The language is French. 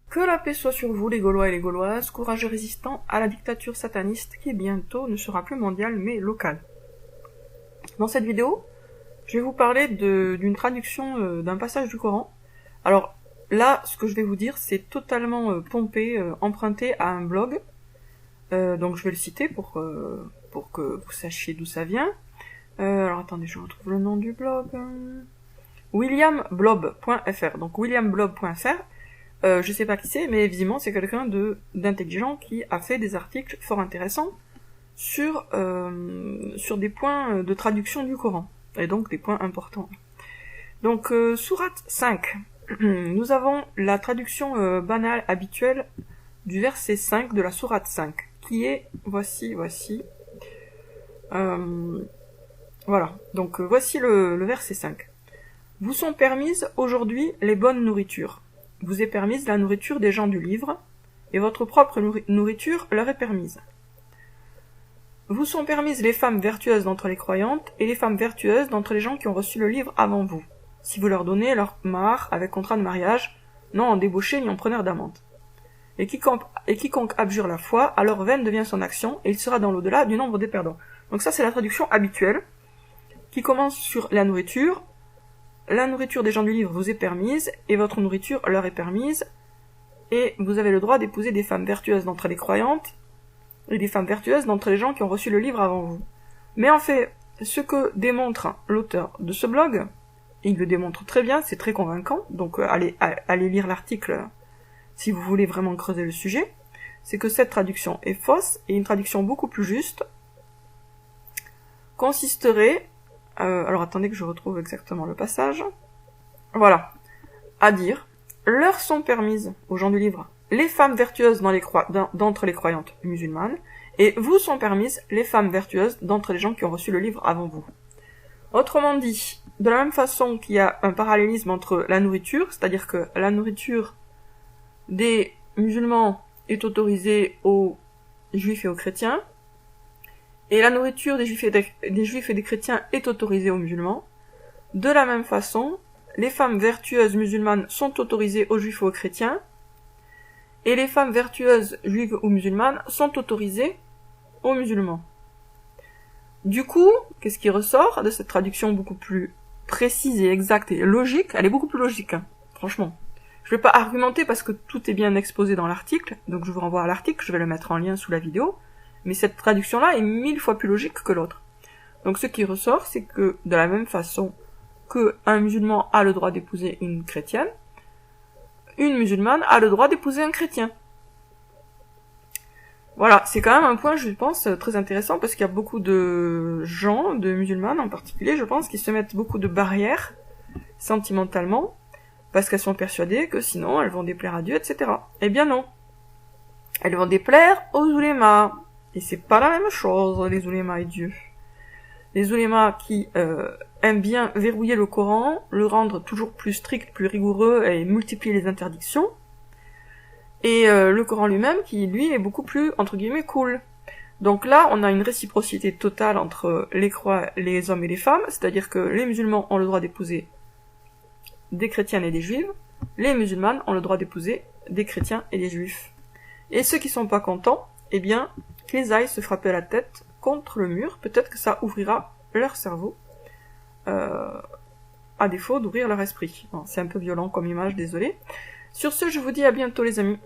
Que la paix soit sur vous, les Gaulois et les Gauloises, courageux résistants à la dictature sataniste qui bientôt ne sera plus mondiale mais locale. Dans cette vidéo, je vais vous parler d'une traduction d'un passage du Coran. Alors là, ce que je vais vous dire, c'est totalement pompé, emprunté à un blog. Donc je vais le citer pour que vous sachiez d'où ça vient. Alors attendez, je retrouve le nom du blog. williamblob.fr. Donc williamblob.fr. Je sais pas qui c'est, mais visiblement c'est quelqu'un d'intelligent qui a fait des articles fort intéressants sur des points de traduction du Coran, et donc des points importants. Donc sourate 5, nous avons la traduction banale habituelle du verset 5 de la sourate 5, qui est, voici, voilà, donc voici le verset 5. Vous sont permises aujourd'hui les bonnes nourritures. Vous est permise la nourriture des gens du livre, et votre propre nourriture leur est permise. Vous sont permises les femmes vertueuses d'entre les croyantes, et les femmes vertueuses d'entre les gens qui ont reçu le livre avant vous, si vous leur donnez leur mahar avec contrat de mariage, non en débauché ni en preneur d'amende. Et quiconque abjure la foi, alors vaine devient son action, et il sera dans l'au-delà du nombre des perdants. Donc ça c'est la traduction habituelle, qui commence sur la nourriture. La nourriture des gens du livre vous est permise, et votre nourriture leur est permise, et vous avez le droit d'épouser des femmes vertueuses d'entre les croyantes, et des femmes vertueuses d'entre les gens qui ont reçu le livre avant vous. Mais en fait, ce que démontre l'auteur de ce blog, il le démontre très bien, c'est très convaincant, donc allez lire l'article si vous voulez vraiment creuser le sujet, c'est que cette traduction est fausse, et une traduction beaucoup plus juste consisterait, alors attendez que je retrouve exactement le passage, voilà, à dire, leur sont permises, aux gens du livre, les femmes vertueuses d'entre les croyantes musulmanes, et vous sont permises les femmes vertueuses d'entre les gens qui ont reçu le livre avant vous. Autrement dit, de la même façon qu'il y a un parallélisme entre la nourriture, c'est-à-dire que la nourriture des musulmans est autorisée aux juifs et aux chrétiens, et la nourriture des juifs et des chrétiens est autorisée aux musulmans, de la même façon, les femmes vertueuses musulmanes sont autorisées aux juifs et aux chrétiens, et les femmes vertueuses juives ou musulmanes sont autorisées aux musulmans. Du coup, qu'est-ce qui ressort de cette traduction beaucoup plus précise et exacte et logique? Elle est beaucoup plus logique, hein, franchement. Je vais pas argumenter parce que tout est bien exposé dans l'article, donc je vous renvoie à l'article, je vais le mettre en lien sous la vidéo, mais cette traduction-là est 1000 fois plus logique que l'autre. Donc ce qui ressort, c'est que de la même façon qu'un musulman a le droit d'épouser une chrétienne, une musulmane a le droit d'épouser un chrétien. Voilà, c'est quand même un point, je pense, très intéressant, parce qu'il y a beaucoup de gens, de musulmanes en particulier, je pense, qui se mettent beaucoup de barrières, sentimentalement, parce qu'elles sont persuadées que sinon elles vont déplaire à Dieu, etc. Eh bien non. Elles vont déplaire aux oulémas. Et c'est pas la même chose, les oulémas et Dieu. Les oulémas qui aiment bien verrouiller le Coran, le rendre toujours plus strict, plus rigoureux et multiplier les interdictions. Et le Coran lui-même qui, lui, est beaucoup plus, entre guillemets, cool. Donc là, on a une réciprocité totale entre les hommes et les femmes, c'est-à-dire que les musulmans ont le droit d'épouser des chrétiennes et des juives, les musulmanes ont le droit d'épouser des chrétiens et des juifs. Et ceux qui sont pas contents, eh bien, qu'ils aillent se frapper la tête contre le mur, peut-être que ça ouvrira leur cerveau, à défaut d'ouvrir leur esprit. Bon, c'est un peu violent comme image, désolé. Sur ce, je vous dis à bientôt les amis.